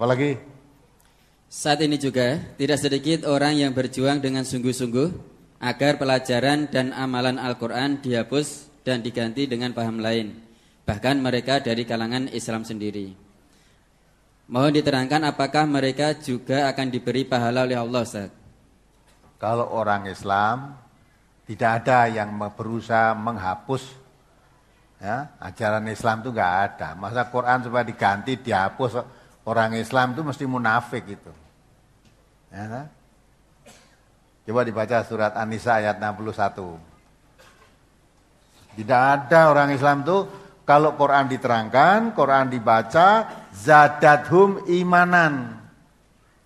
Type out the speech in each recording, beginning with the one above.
Apalagi? Saat ini juga tidak sedikit orang yang berjuang dengan sungguh-sungguh agar pelajaran dan amalan Al-Quran dihapus dan diganti dengan paham lain. Bahkan mereka dari kalangan Islam sendiri. Mohon diterangkan apakah mereka juga akan diberi pahala oleh Allah, Ustaz? Kalau orang Islam tidak ada yang berusaha menghapus ya, ajaran Islam itu nggak ada. Masa Quran supaya diganti, dihapus, orang Islam itu mesti munafik itu. Ya, kan? Coba dibaca surat An-Nisa ayat 61. Tidak ada orang Islam itu kalau Quran diterangkan, Quran dibaca, zadathum imanan.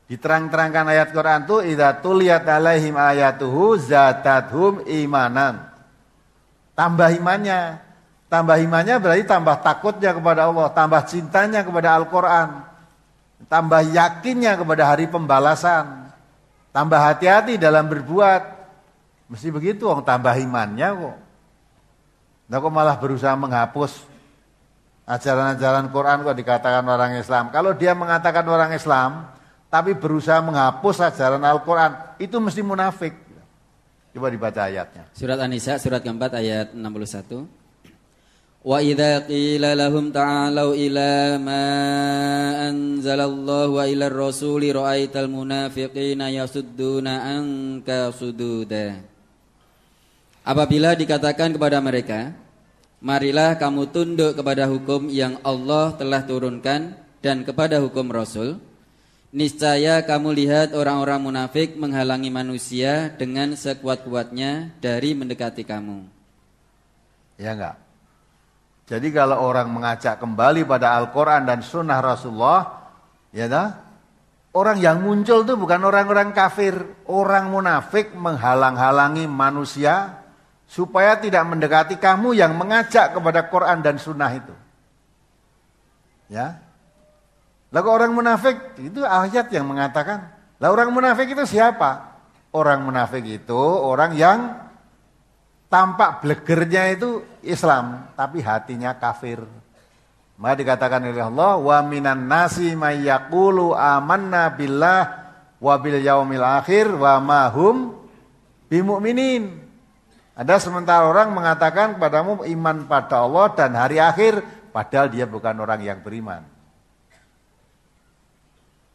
Diterang-terangkan ayat Quran itu idza tuliyat alaihim ayatuhu zadathum imanan. Tambah imannya. Tambah imannya berarti tambah takutnya kepada Allah, tambah cintanya kepada Al-Quran. Tambah yakinnya kepada hari pembalasan. Tambah hati-hati dalam berbuat. Mesti begitu, orang tambah imannya kok. Nah kok malah berusaha menghapus ajaran-ajaran Quran kok dikatakan orang Islam. Kalau dia mengatakan orang Islam, tapi berusaha menghapus ajaran Al-Quran, itu mesti munafik. Coba dibaca ayatnya. Surat An-Nisa, surat keempat ayat 61. Wa idza qila lahum ta'alu ila ma anzalallahu wa ila ar-rasuli ra'aital munafiqina yasudduna anka sududa. Apabila dikatakan kepada mereka, marilah kamu tunduk kepada hukum yang Allah telah turunkan dan kepada hukum Rasul, niscaya kamu lihat orang-orang munafik menghalangi manusia dengan sekuat-kuatnya dari mendekati kamu. Ya enggak? Jadi kalau orang mengajak kembali pada Al-Quran dan Sunnah Rasulullah, ya dah, orang yang muncul itu bukan orang-orang kafir, orang munafik menghalang-halangi manusia supaya tidak mendekati kamu yang mengajak kepada Quran dan Sunnah itu. Ya, lalu orang munafik itu ayat yang mengatakan. Lah orang munafik itu siapa? Orang munafik itu orang yang tampak blegernya itu Islam, tapi hatinya kafir. Maka dikatakan oleh Allah, wa minan nasi may yaqulu amanna billah wa bil yaumil akhir wa ma hum bimu'minin. Ada sementara orang mengatakan kepadamu iman pada Allah dan hari akhir, padahal dia bukan orang yang beriman.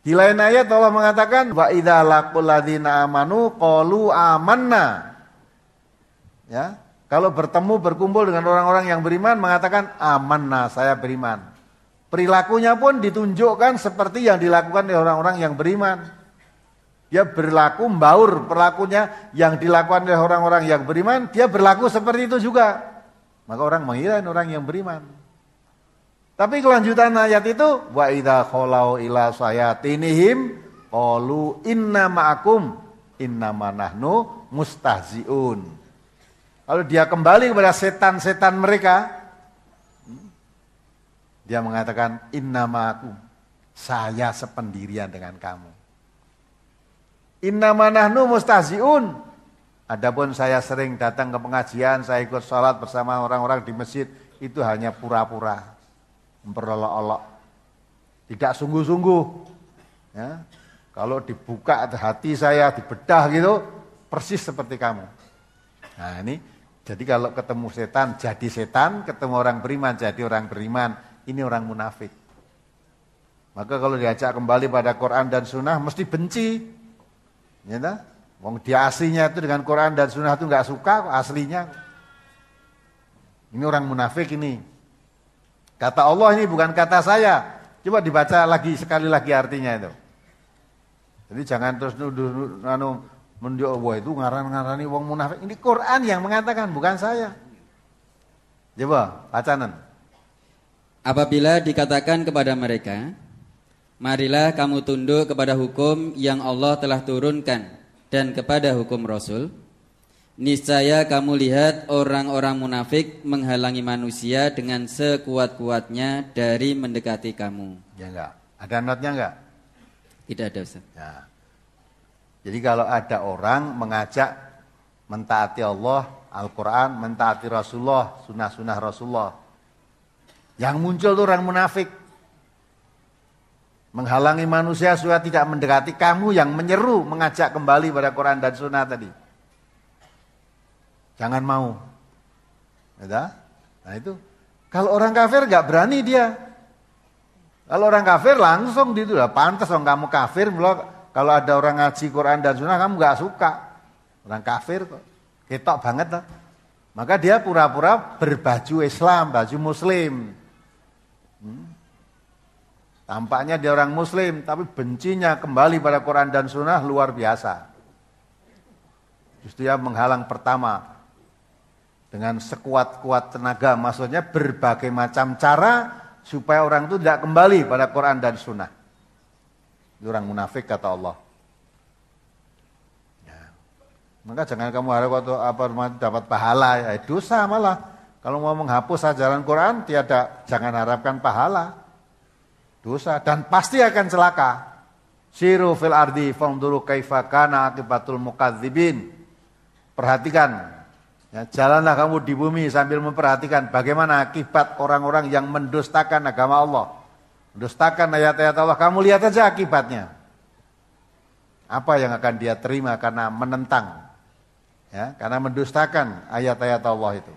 Di lain ayat Allah mengatakan wa idza laqul ladzina amanu qalu amanna. Ya, kalau berkumpul dengan orang-orang yang beriman mengatakan amanna, saya beriman. Perilakunya pun ditunjukkan seperti yang dilakukan oleh orang-orang yang beriman. Dia berlaku membaur perlakunya yang dilakukan oleh orang-orang yang beriman, dia berlaku seperti itu juga. Maka orang mengira orang yang beriman. Tapi kelanjutan ayat itu wa idza khalau ila sayatinihim qalu inna ma'akum innama nahnu mustahziun. Kalau dia kembali kepada setan-setan mereka, dia mengatakan innama ma'akum, saya sependirian dengan kamu. Innama nahnu mustahziun. Adapun saya sering datang ke pengajian, saya ikut sholat bersama orang-orang di masjid, itu hanya pura-pura, memperolok-olok, tidak sungguh-sungguh. Ya. Kalau dibuka hati saya, dibedah gitu, persis seperti kamu. Nah ini, jadi kalau ketemu setan, ketemu orang beriman, jadi orang beriman, ini orang munafik. Maka kalau diajak kembali pada Quran dan Sunnah, mesti benci. Ya, wong dia aslinya itu dengan Quran dan Sunnah itu nggak suka aslinya. Ini orang munafik ini. Kata Allah ini bukan kata saya. Coba dibaca lagi sekali lagi artinya itu. Jadi jangan terus nuduh wah itu ngaran-ngarani wong munafik. Ini Quran yang mengatakan bukan saya. Coba bacanan. Apabila dikatakan kepada mereka, marilah kamu tunduk kepada hukum yang Allah telah turunkan dan kepada hukum Rasul. Niscaya kamu lihat orang-orang munafik menghalangi manusia dengan sekuat-kuatnya dari mendekati kamu. Ya enggak? Ada notnya enggak? Tidak ada, Ustaz. Ya. Jadi kalau ada orang mengajak mentaati Allah, Al-Quran, mentaati Rasulullah, sunnah-sunnah Rasulullah, yang muncul itu orang munafik. Menghalangi manusia supaya tidak mendekati kamu yang menyeru, mengajak kembali pada Quran dan Sunnah tadi. Jangan mau. Ya, nah itu. Kalau orang kafir nggak berani dia. Kalau orang kafir langsung gitu lah. Pantas dong kamu kafir. Kalau ada orang ngaji Quran dan Sunnah kamu nggak suka. Orang kafir kok. Ketok banget lah. Maka dia pura-pura berbaju Islam, baju Muslim. Tampaknya dia orang Muslim, tapi bencinya kembali pada Quran dan Sunnah luar biasa. Justru dia menghalang pertama dengan sekuat-kuat tenaga, maksudnya berbagai macam cara supaya orang itu tidak kembali pada Quran dan Sunnah. Itu orang munafik kata Allah. Ya. Maka jangan kamu harap dapat pahala, ya dosa malah. Kalau mau menghapus ajaran Quran, jangan harapkan pahala. Dosa dan pasti akan celaka. Siru fil ardi fanduru kaifa kana akibatul mukadzibin. Perhatikan. Ya, jalanlah kamu di bumi sambil memperhatikan bagaimana akibat orang-orang yang mendustakan agama Allah. Mendustakan ayat-ayat Allah. Kamu lihat aja akibatnya. Apa yang akan dia terima karena menentang. Ya, karena mendustakan ayat-ayat Allah itu.